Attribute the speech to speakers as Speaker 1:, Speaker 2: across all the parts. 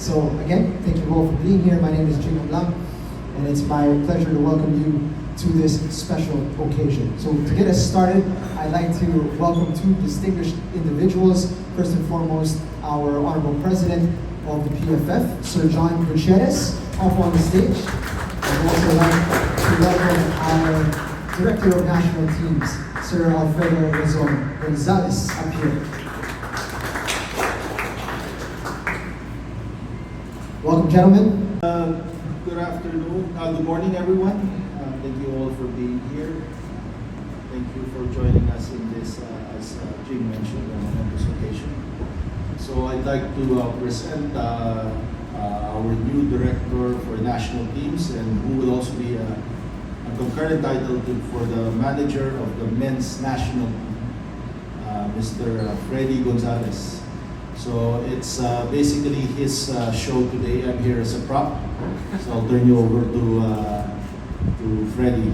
Speaker 1: So again, thank you all for being here. My name is Jing Lam, and it's my pleasure to welcome you to this special occasion. So to get us started, I'd like to welcome two distinguished individuals. First and foremost, our Honorable President of the PFF, Sir John Gutierrez, up on the stage. I'd also like to welcome our Director of National Teams, Sir Alfredo Gonzalez, up here. Welcome, gentlemen.
Speaker 2: Good afternoon. Good morning, everyone. Thank you all for being here. Thank you for joining us in this, as Jim mentioned, on this occasion. So I'd like to present our new director for national teams, and who will also be a concurrent title for the manager of the men's national team, Mr. Freddy Gonzalez. So it's basically his show today. I'm here as a prop, so I'll turn you over to Freddy.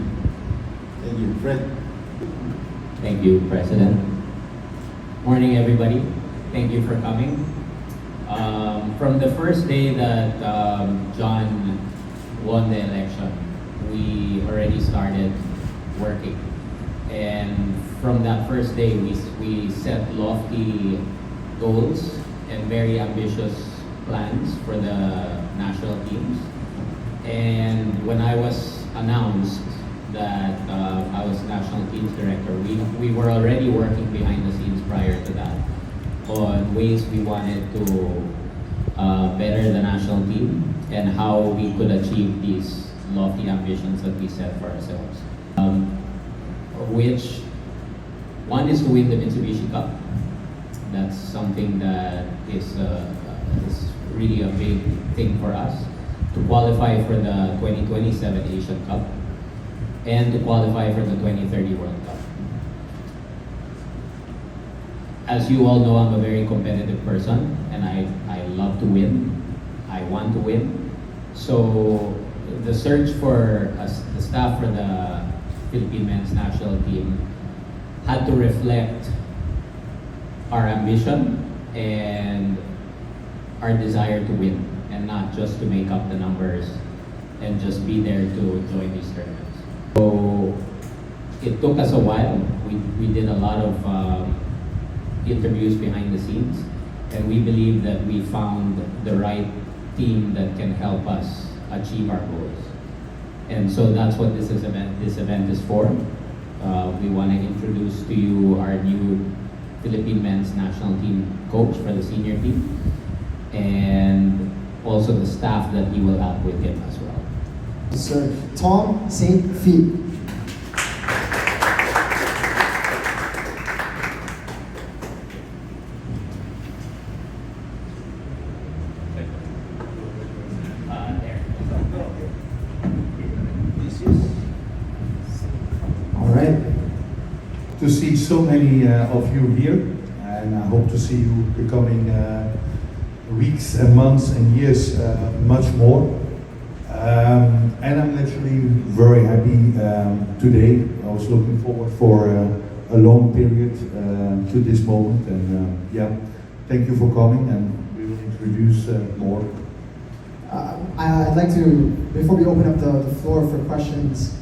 Speaker 2: Thank you, Fred.
Speaker 3: Thank you, President. Morning, everybody. Thank you for coming. From the first day that John won the election, we already started working. And from that first day, we set lofty goals and very ambitious plans for the national teams. And when I was announced that I was national teams director, we were already working behind the scenes prior to that on ways we wanted to better the national team and how we could achieve these lofty ambitions that we set for ourselves. Which one is to win the Mitsubishi Cup. That's something that is really a big thing for us. To qualify for the 2027 Asian Cup and to qualify for the 2030 World Cup. As you all know, I'm a very competitive person, and I love to win. I want to win. So the search for the staff for the Philippine men's national team had to reflect our ambition and our desire to win, and not just to make up the numbers and just be there to join these tournaments. So it took us a while. We did a lot of interviews behind the scenes, and we believe that we found the right team that can help us achieve our goals. And so that's what this event is for. We want to introduce to you our new Philippine men's national team coach for the senior team, and also the staff that he will have with him as well.
Speaker 1: Sir Tom Saintfiet. All right.
Speaker 4: To see so many of you here, and I hope to see you becoming weeks and months and years much more. And I'm actually very happy today. I was looking forward for a long period to this moment, and yeah, thank you for coming, and we will introduce more.
Speaker 1: I'd like to, before we open up the floor for questions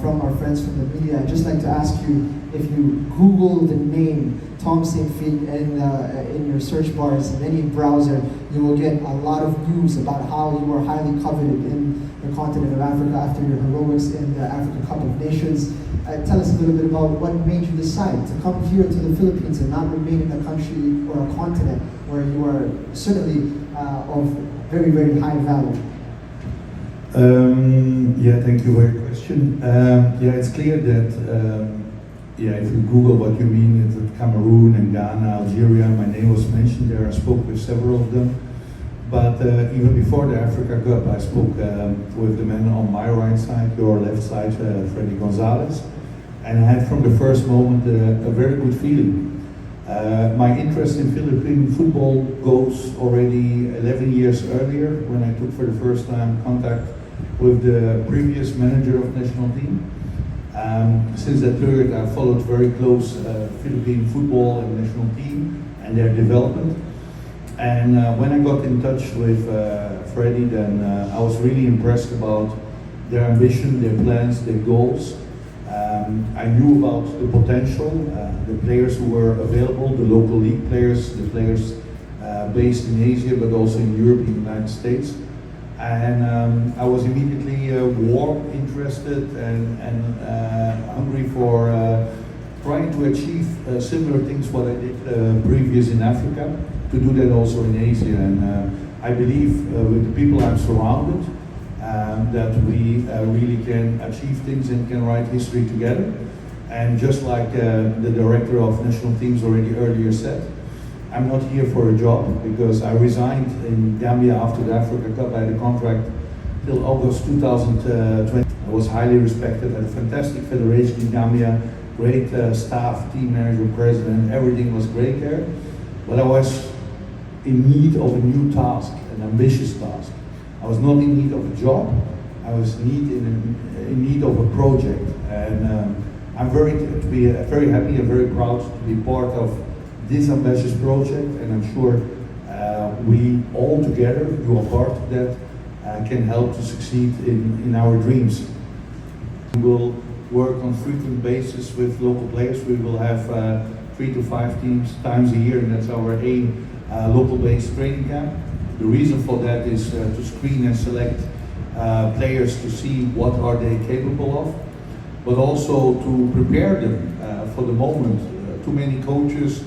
Speaker 1: from our friends from the media, I'd just like to ask you, if you Google the name Tom Saintfiet in your search bars in any browser, you will get a lot of news about how you are highly coveted in the continent of Africa after your heroics in the African Cup of Nations. Tell us a little bit about what made you decide to come here to the Philippines and not remain in a country or a continent where you are certainly of very, very high value.
Speaker 4: Yeah, thank you for your question. Yeah, it's clear that yeah, if you Google what you mean, it's that Cameroon and Ghana, Algeria, my name was mentioned there. I spoke with several of them. But even before the Africa Cup, I spoke with the man on my right side, your left side, Freddy Gonzalez. And I had from the first moment a very good feeling. My interest in Philippine football goes already 11 years earlier, when I took for the first time contact with the previous manager of national team. Since that period, I followed very close Philippine football and national team and their development. When I got in touch with Freddie, then I was really impressed about their ambition, their plans, their goals. I knew about the potential, the players who were available, the local league players, the players based in Asia, but also in Europe, in the United States. And I was immediately warm, interested, and hungry for trying to achieve similar things what I did previous in Africa, to do that also in Asia. And I believe with the people I'm surrounded, that we really can achieve things and can write history together. And just like the director of national teams already earlier said, I'm not here for a job, because I resigned in Gambia after the Africa Cup. I had a contract till August 2020. I was highly respected, had a fantastic federation in Gambia, great staff, team manager, president, everything was great there. But I was in need of a new task, an ambitious task. I was not in need of a job, I was in need of a project. And I'm very happy and very proud to be part of this ambitious project, and I'm sure we all together, you are part of that, can help to succeed in our dreams. We will work on frequent basis with local players. We will have 3 to 5 times a year, and that's our aim, local-based training camp. The reason for that is to screen and select players to see what are they capable of, but also to prepare them for the moment. Too many coaches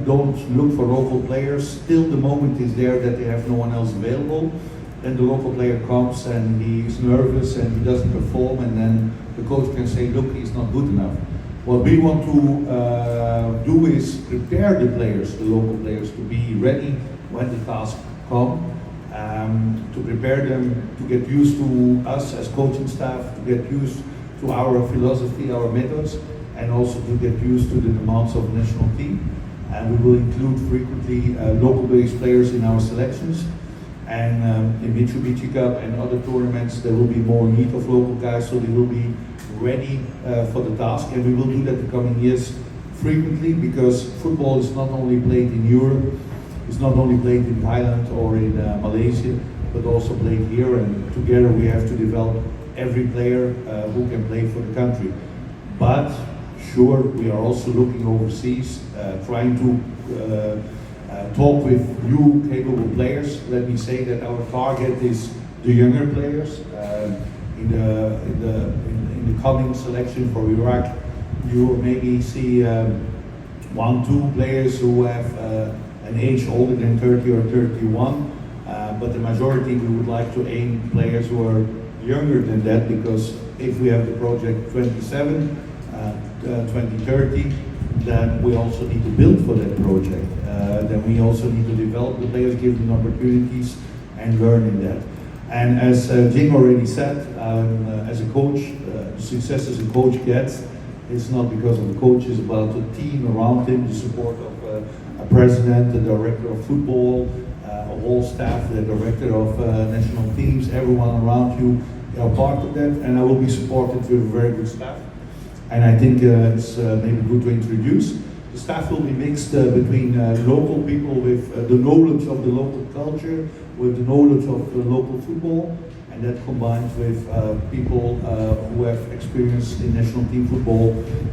Speaker 4: don't look for local players. Still the moment is there that they have no one else available. Then the local player comes and he is nervous and he doesn't perform, and then the coach can say, look, he's not good enough. What we want to do is prepare the players, the local players, to be ready when the tasks come, to prepare them to get used to us as coaching staff, to get used to our philosophy, our methods, and also to get used to the demands of the national team. And we will include frequently local-based players in our selections. And in Mitsubishi Cup and other tournaments, there will be more need of local guys, so they will be ready for the task. And we will do that the coming years frequently, because football is not only played in Europe, it's not only played in Thailand or in Malaysia, but also played here. And together we have to develop every player who can play for the country. But sure, we are also looking overseas, trying to talk with new capable players. Let me say that our target is the younger players. In the coming selection for Iraq, you will maybe see 1-2 players who have an age older than 30 or 31, but the majority we would like to aim players who are younger than that, because if we have the project 27, 2030, then we also need to build for that project. Then we also need to develop the players, give them opportunities, and learn in that. And as Jing already said, as a coach, success as a coach gets, it's not because of the coach, it's about the team around him, the support of a president, the director of football, a whole staff, the director of national teams, everyone around you are part of that. And I will be supported with a very good staff. And I think it's maybe good to introduce. The staff will be mixed between local people with the knowledge of the local culture, with the knowledge of the local football, and that combined with people who have experience in national team football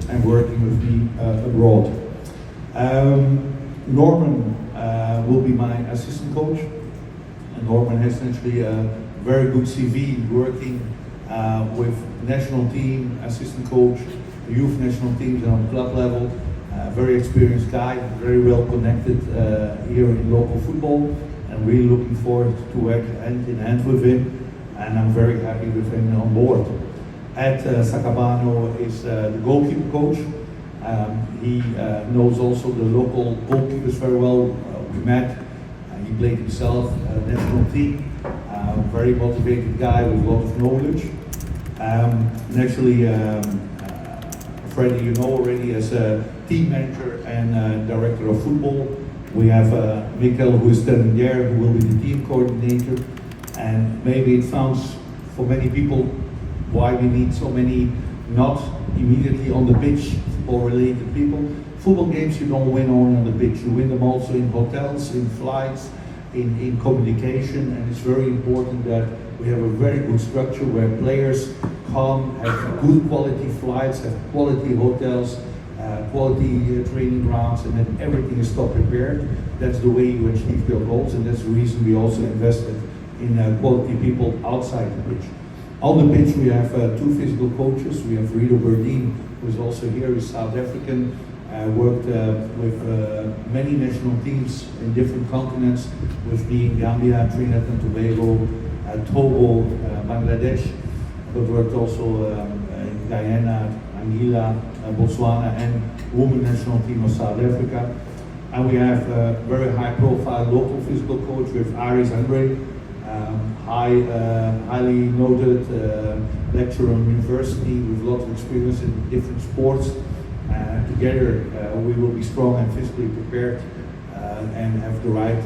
Speaker 4: and working with me abroad. Norman will be my assistant coach, and Norman has actually a very good CV working with national team, assistant coach, youth national teams, and on club level. Very experienced guy, very well connected here in local football, and really looking forward to work hand in hand with him, and I'm very happy with him on board. Ed Sakabano is the goalkeeper coach. He knows also the local goalkeepers very well. We met, he played himself, national team, very motivated guy with a lot of knowledge. And actually, Freddie, you know already, as a team manager and director of football. We have Mikkel, who is standing there, who will be the team coordinator. And maybe it sounds for many people why we need so many not immediately on the pitch football related people. football games you don't win only on the pitch, you win them also in hotels, in flights, in communication, and it's very important that we have a very good structure where players come, have good quality flights, have quality hotels, quality training grounds, and then everything is top prepared. That's the way you achieve your goals, and that's the reason we also invested in quality people outside the pitch. On the pitch we have two physical coaches. We have Rido Berdien, who is also here, he's South African, worked with many national teams in different continents, with me in Gambia, Trinidad and Tobago, Togo, Bangladesh, but worked also in Guyana, Anguilla, Botswana, and women national team of South Africa. And we have a very high profile local physical coach with Aris Andre, highly noted lecturer on university with a lot of experience in different sports. Together we will be strong and physically prepared and have the right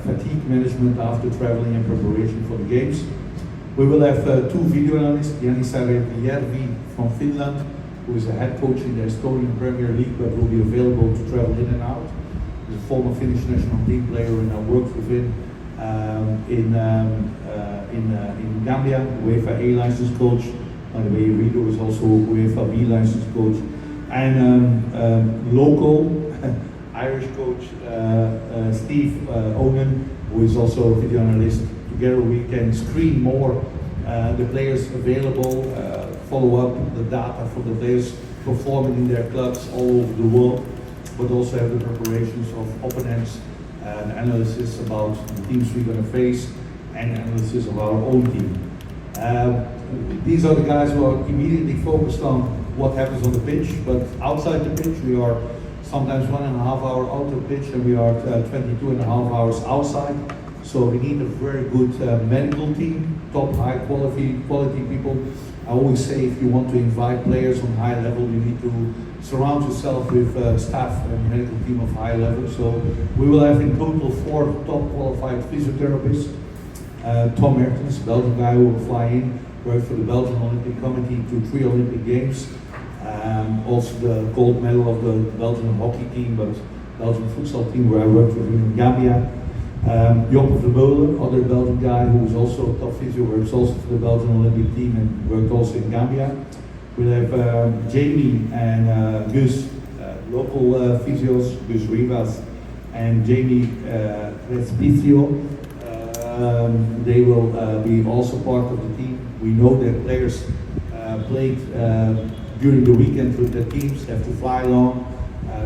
Speaker 4: fatigue management after traveling and preparation for the games. We will have two video analysts, Janissa Järvi from Finland, who is a head coach in the Estonian Premier League but will be available to travel in and out. He's a former Finnish national team player and I worked with him in Gambia, UEFA A license coach. By the way, Rido is also UEFA B license coach. And local Irish coach Steve Onan, who is also a video analyst. Together we can screen more the players available, follow up the data for the players performing in their clubs all over the world, but also have the preparations of opponents, and analysis about the teams we're going to face, and analysis of our own team. These are the guys who are immediately focused on what happens on the pitch, but outside the pitch we are sometimes 1.5 hours out of the pitch and we are 22.5 hours outside. So we need a very good medical team, top high quality people. I always say if you want to invite players on high level, you need to surround yourself with staff and medical team of high level. So we will have in total 4 top qualified physiotherapists. Tom Mertens, Belgian guy who will fly in, worked for the Belgian Olympic Committee to 3 Olympic Games. Also the gold medal of the Belgian hockey team, but Belgian futsal team where I worked with him in Gambia. Job of the Beulen, other Belgian guy who is also a top physio, works also for the Belgian Olympic team and worked also in Gambia. We'll have Jamie and Gus, local physios, Gus Rivas and Jamie Respicio. They will be also part of the team. We know that players played during the weekend with their teams, have to fly long,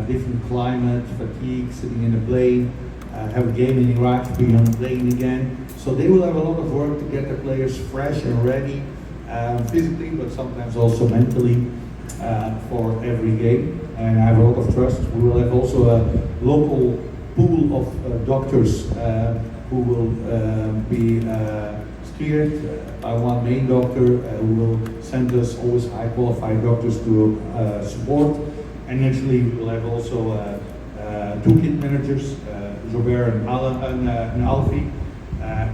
Speaker 4: different climate, fatigue, sitting in a plane, have a game in Iraq, be on a plane again. So they will have a lot of work to get the players fresh and ready, physically, but sometimes also mentally for every game. And I have a lot of trust. We will have also a local pool of doctors who will be steered by one main doctor who will send us always high qualified doctors to support. And naturally we will have also 2 kit managers, Jobert and Alfie,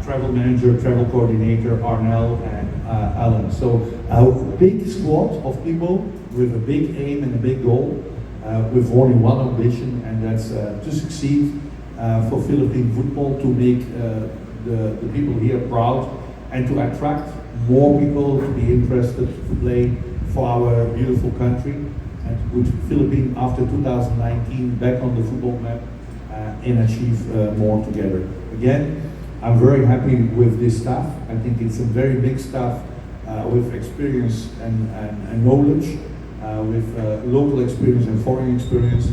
Speaker 4: travel manager, travel coordinator, Arnell and Alan. So a big squad of people with a big aim and a big goal, with only one ambition, and that's to succeed for Philippine football, to make the people here proud and to attract more people to be interested to play for our beautiful country and to put Philippines after 2019 back on the football map and achieve more together. Again, I'm very happy with this staff. I think it's a very big staff with experience and knowledge, with local experience and foreign experience.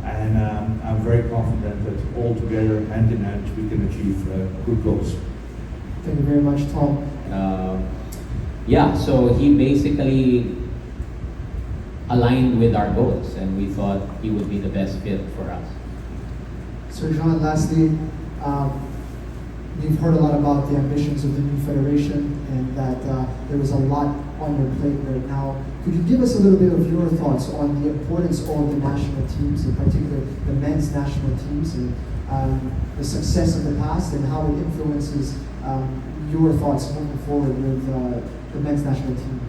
Speaker 4: And I'm very confident that all together, hand in hand, we can achieve good goals.
Speaker 1: Thank you very much, Tom.
Speaker 3: Yeah, so he basically aligned with our goals, and we thought he would be the best fit for us.
Speaker 1: Sir John, lastly, we've heard a lot about the ambitions of the new federation and that there was a lot on your plate right now. Could you give us a little bit of your thoughts on the importance of the national teams, in particular the men's national teams, and the success of the past and how it influences your thoughts moving forward with the men's national team?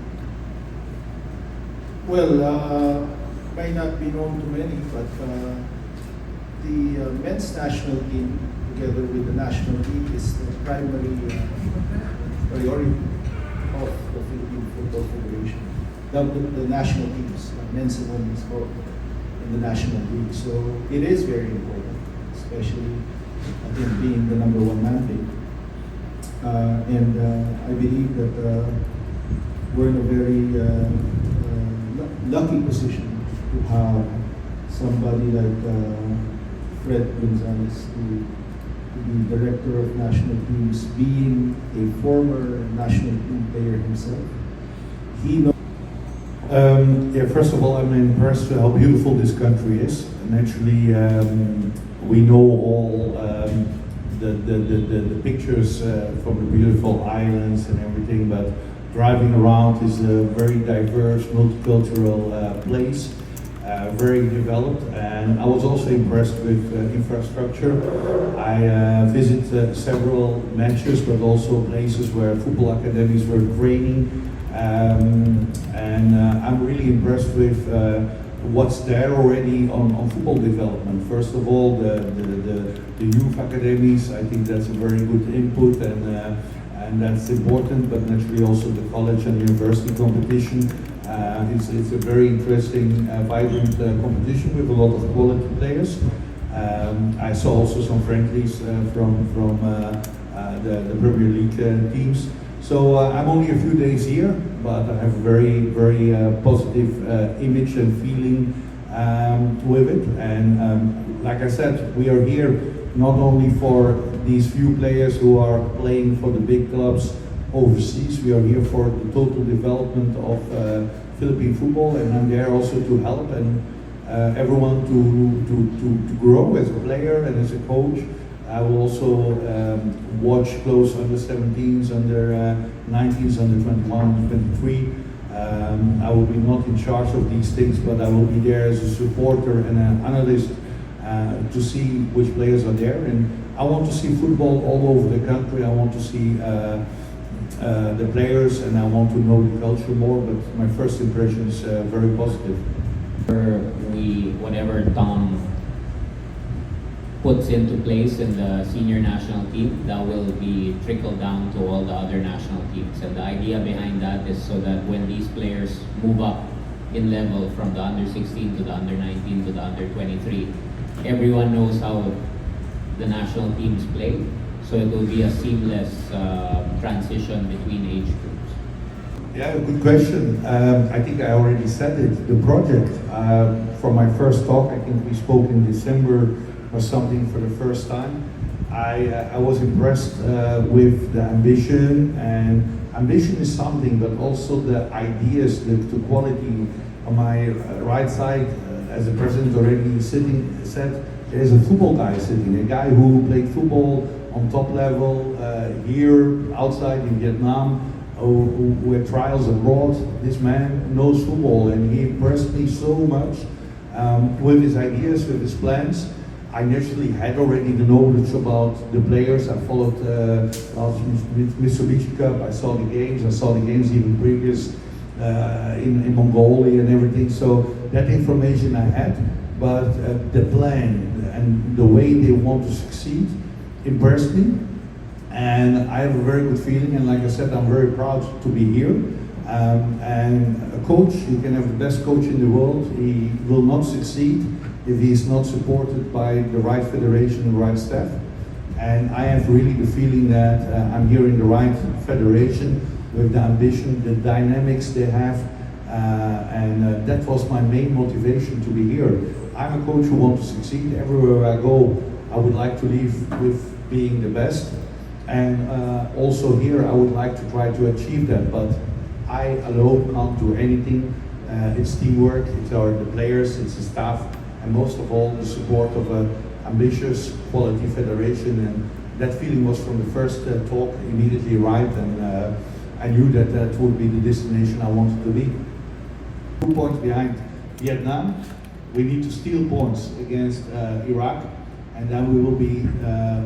Speaker 2: Well, might not be known to many, but the men's national team, together with the national league, is the primary priority of the Philippine Football Federation. The national teams, men's and women's both, in the national league. So it is very important, especially I think being the number one mandate. And I believe that we're in a very lucky position to have somebody like Fred Gonzalez to be director of national teams, being a former national team player himself. He knows.
Speaker 4: Yeah, first of all, I'm impressed with how beautiful this country is. And actually, we know all the pictures from the beautiful islands and everything, but driving around is a very diverse, multicultural place, very developed. And I was also impressed with infrastructure. I visited several matches, but also places where football academies were training. And I'm really impressed with what's there already on football development. First of all, the youth academies. I think that's a very good input, and that's important. But naturally, also the college and university competition. It's a very interesting, vibrant competition with a lot of quality players. I saw also some friendlies from the Premier League teams. So I'm only a few days here, but I have a very, very positive image and feeling with it. And like I said, we are here not only for these few players who are playing for the big clubs overseas, we are here for the total development of Philippine football, and I'm there also to help and everyone to grow as a player and as a coach. I will also watch close under 17s, under 19s, under 21, 23. I will be not in charge of these things, but I will be there as a supporter and an analyst to see which players are there. And I want to see football all over the country. I want to see the players, and I want to know the culture more. But my first impression is very positive.
Speaker 3: Whatever Tom puts into place in the senior national team, that will be trickled down to all the other national teams. And the idea behind that is so that when these players move up in level from the under 16 to the under 19 to the under 23, everyone knows how the national teams play. So it will be a seamless transition between age groups.
Speaker 4: Yeah, good question. I think I already said it. The project, for my first talk, I think we spoke in December or something for the first time. I was impressed with the ambition, and ambition is something, but also the ideas, the quality. On my right side, as the president already said, there's a football guy sitting, a guy who played football on top level here, outside in Vietnam, who had trials abroad. This man knows football, and he impressed me so much with his ideas, with his plans. I naturally had already the knowledge about the players. I followed Mitsubishi Cup. I saw the games. I saw the games even previous in Mongolia and everything. So that information I had, but the plan and the way they want to succeed impressed me. And I have a very good feeling. And like I said, I'm very proud to be here. And a coach, you can have the best coach in the world. He will not succeed if he is not supported by the right federation and the right staff. And I have really the feeling that I'm here in the right federation with the ambition, the dynamics they have, and that was my main motivation to be here. I'm a coach who wants to succeed. Everywhere I go, I would like to leave with being the best. And also here, I would like to try to achieve that, but I alone can't do anything. It's teamwork, it's the players, it's the staff, and most of all, the support of an ambitious quality federation. And that feeling was from the first talk immediately right, and I knew that that would be the destination I wanted to be. 2 points behind Vietnam. We need to steal points against Iraq, and then we will be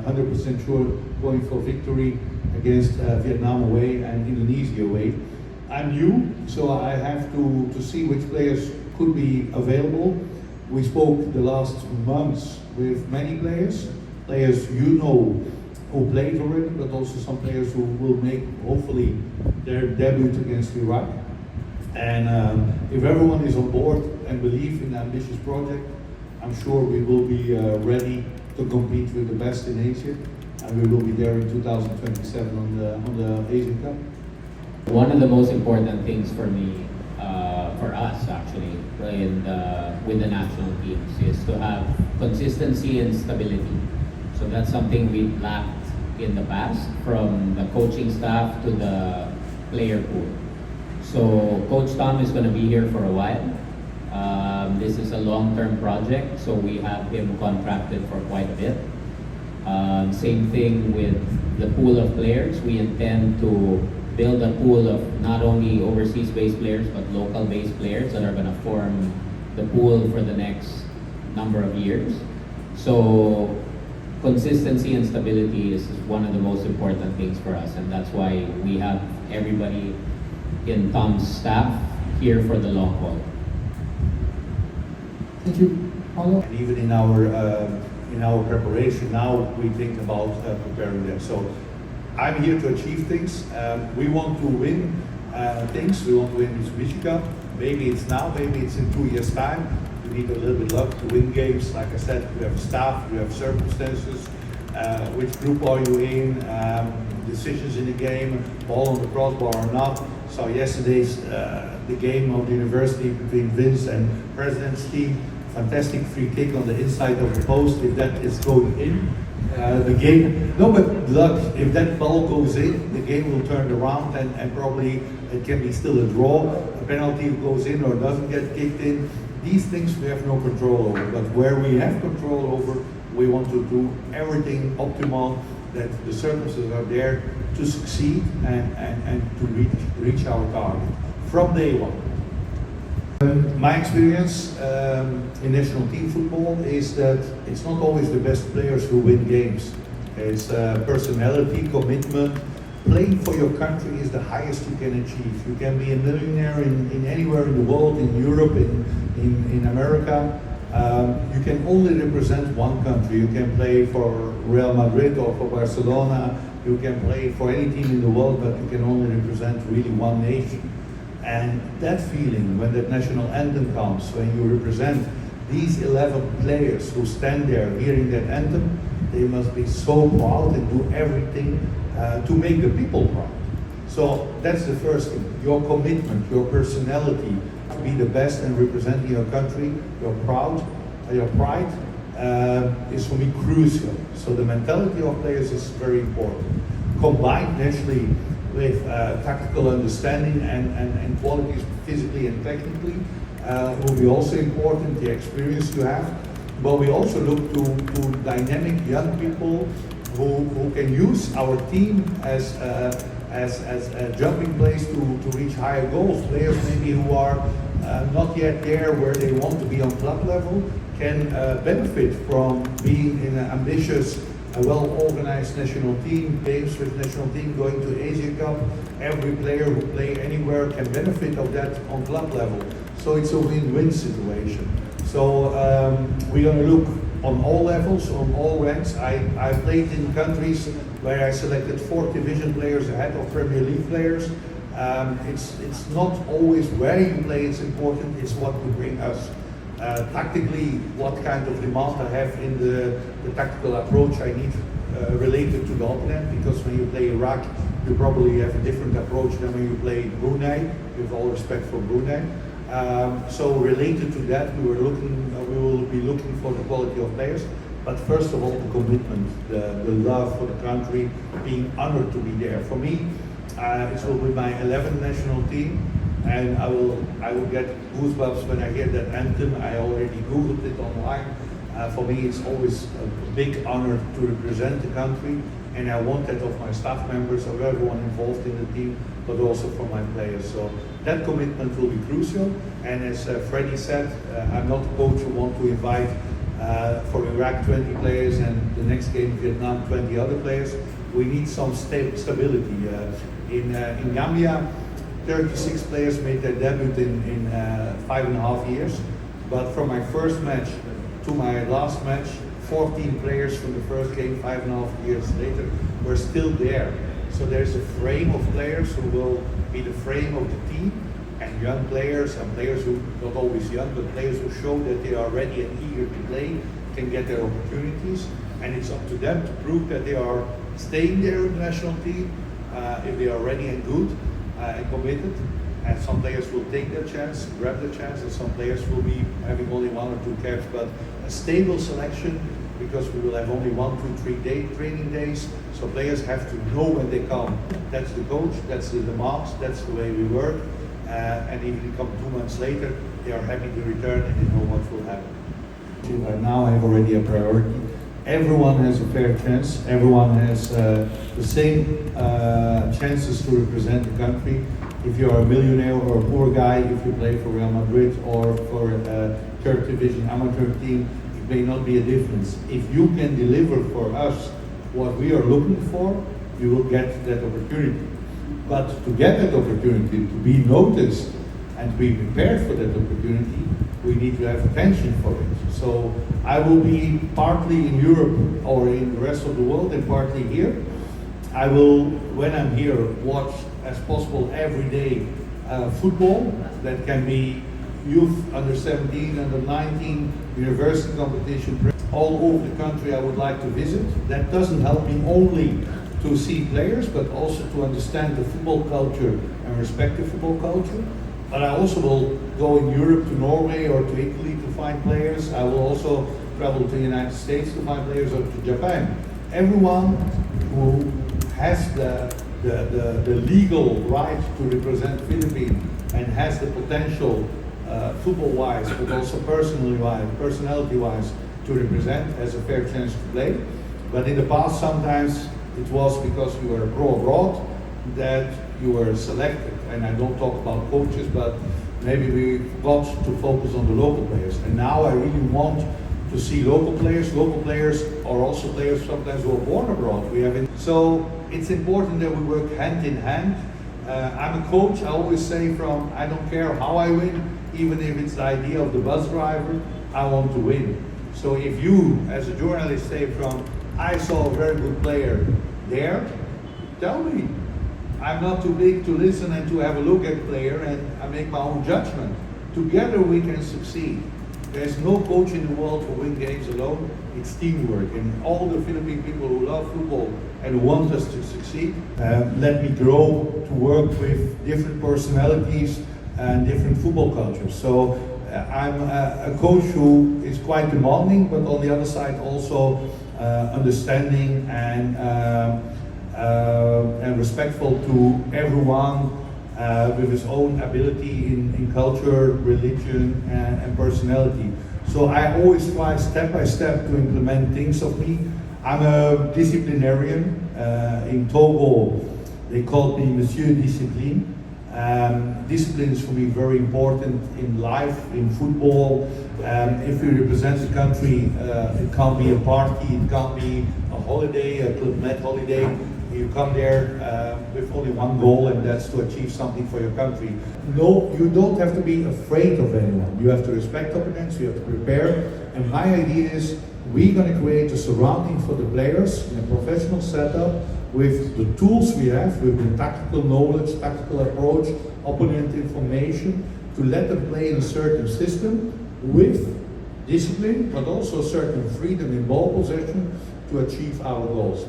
Speaker 4: 100% sure going for victory against Vietnam away and Indonesia away. I'm new, so I have to see which players could be available. We spoke the last months with many players you know who played already, but also some players who will make hopefully their debut against Iraq. And if everyone is on board and believe in the ambitious project, I'm sure we will be ready to compete with the best in Asia, and we will be there in 2027 on the Asian Cup.
Speaker 3: One of the most important things for me, for us actually, with the national teams is to have consistency and stability. So that's something we've lacked in the past, from the coaching staff to the player pool. So Coach Tom is going to be here for a while. This is a long-term project, so we have him contracted for quite a bit. Same thing with the pool of players. We intend to build a pool of not only overseas-based players, but local-based players that are going to form the pool for the next number of years. So consistency and stability is one of the most important things for us, and that's why we have everybody in Tom's staff here for the long haul.
Speaker 1: Thank you, Paulo.
Speaker 4: And even in our preparation now, we think about preparing them. So I'm here to achieve things. We want to win things. We want to win Mitsubishi Cup. Maybe it's now, maybe it's in 2 years' time. We need a little bit luck to win games. Like I said, we have staff, we have circumstances. Which group are you in? Decisions in the game, ball on the crossbar or not. So yesterday's the game of the university between Vince and President's team. Fantastic free kick on the inside of the post. If that is going in, the game. No, but luck. If that ball goes in, the game will turn around and probably it can be still a draw. A penalty goes in or doesn't get kicked in. These things we have no control over. But where we have control over, we want to do everything optimal, that the circumstances are there to succeed and to reach our target from day one. My experience in national team football is that it's not always the best players who win games. It's personality, commitment. Playing for your country is the highest you can achieve. You can be a millionaire in anywhere in the world, in Europe, in America. You can only represent one country. You can play for Real Madrid or for Barcelona. You can play for any team in the world, but you can only represent really one nation. And that feeling, when that national anthem comes, when you represent these 11 players who stand there hearing that anthem, they must be so proud and do everything to make the people proud. So that's the first thing, your commitment, your personality, to be the best and representing your country, your pride is for me crucial. So the mentality of players is very important. Combined naturally with tactical understanding and qualities physically and technically will be also important, the experience you have. But we also look to dynamic young people who can use our team as a jumping place to reach higher goals. Players maybe who are not yet there where they want to be on club level can benefit from being in an ambitious, well-organized national team, games with national team, going to Asia Cup. Every player who play anywhere can benefit of that on club level. So it's a win-win situation. So we're going to look on all levels, on all ranks. I played in countries where I selected 4th division players ahead of Premier League players. It's not always where you play, it's important, it's what you bring us. Tactically, what kind of demand I have in the tactical approach I need related to the opponent, because when you play Iraq, you probably have a different approach than when you play Brunei, with all respect for Brunei. So related to that, we will be looking for the quality of players, but first of all, the commitment, the love for the country, being honored to be there. For me, it will be my 11th national team. And I will get goosebumps when I hear that anthem. I already Googled it online. For me, it's always a big honor to represent the country, and I want that of my staff members, of everyone involved in the team, but also from my players. So that commitment will be crucial. And as Freddie said, I'm not a coach who want to invite for Iraq 20 players and the next game Vietnam 20 other players. We need some stability. In Gambia, 36 players made their debut in 5.5 years. But from my first match to my last match, 14 players from the first game 5.5 years later were still there. So there's a frame of players who will be the frame of the team, and young players and players who, not always young, but players who show that they are ready and eager to play can get their opportunities. And it's up to them to prove that they are staying there in the national team, if they are ready and good and committed. And some players will take their chance, grab the chance, and some players will be having only 1 or 2 caps. But a stable selection, because we will have only 1, 2, 3 training days. So players have to know when they come. That's the coach, that's the demands, that's the way we work. And even if they come 2 months later, they are happy to return and they know what will happen. Now I have already a priority. Everyone has a fair chance. Everyone has the same chances to represent the country. If you are a millionaire or a poor guy, if you play for Real Madrid or for a third division amateur team, it may not be a difference. If you can deliver for us what we are looking for, you will get that opportunity. But to get that opportunity, to be noticed and to be prepared for that opportunity, we need to have attention for it. So I will be partly in Europe or in the rest of the world and partly here. I will, when I'm here, watch as possible every day football. That can be youth, under 17, under 19, university competition. All over the country I would like to visit. That doesn't help me only to see players, but also to understand the football culture and respect the football culture. But I also will go in Europe to Norway or to Italy to find players. I will also travel to the United States to find players, or to Japan. Everyone who has the legal right to represent Philippines and has the potential football-wise, but also personality-wise, to represent has a fair chance to play. But in the past, sometimes it was because you were pro abroad that you were selected. And I don't talk about coaches, but maybe we got to focus on the local players. And now I really want to see local players. Local players are also players sometimes who are born abroad. So it's important that we work hand in hand. I'm a coach. I always say I don't care how I win, even if it's the idea of the bus driver, I want to win. So if you, as a journalist, say I saw a very good player there, tell me. I'm not too big to listen and to have a look at the player, and I make my own judgment. Together we can succeed. There's no coach in the world who wins games alone. It's teamwork, and all the Philippine people who love football and who want us to succeed, let me grow to work with different personalities and different football cultures. So I'm a coach who is quite demanding, but on the other side also understanding and respectful to everyone with his own ability in culture, religion, and personality. So I always try step by step to implement things of me. I'm a disciplinarian. In Togo, they called me Monsieur Discipline. Discipline is for me very important in life, in football. If we represent the country, it can't be a party, it can't be a holiday, a Club Med holiday. You come there with only one goal, and that's to achieve something for your country. No, you don't have to be afraid of anyone. You have to respect opponents, you have to prepare. And my idea is we're going to create a surrounding for the players in a professional setup with the tools we have, with the tactical knowledge, tactical approach, opponent information, to let them play in a certain system with discipline, but also a certain freedom in ball possession to achieve our goals.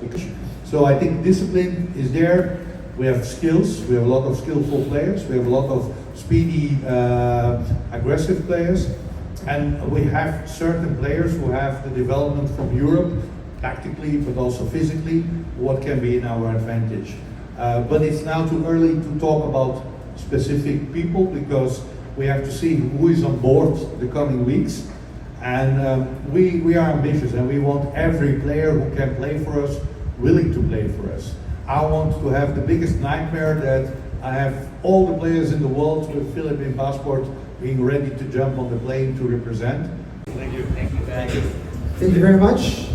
Speaker 4: So I think discipline is there. We have skills, we have a lot of skillful players, we have a lot of speedy, aggressive players, and we have certain players who have the development from Europe, tactically but also physically, what can be in our advantage. But it's now too early to talk about specific people, because we have to see who is on board the coming weeks. And we are ambitious, and we want every player who can play for us willing to play for us. I want to have the biggest nightmare that I have all the players in the world with Philippine passport being ready to jump on the plane to represent.
Speaker 3: Thank you. Thank you, guys.
Speaker 1: Thank you very much.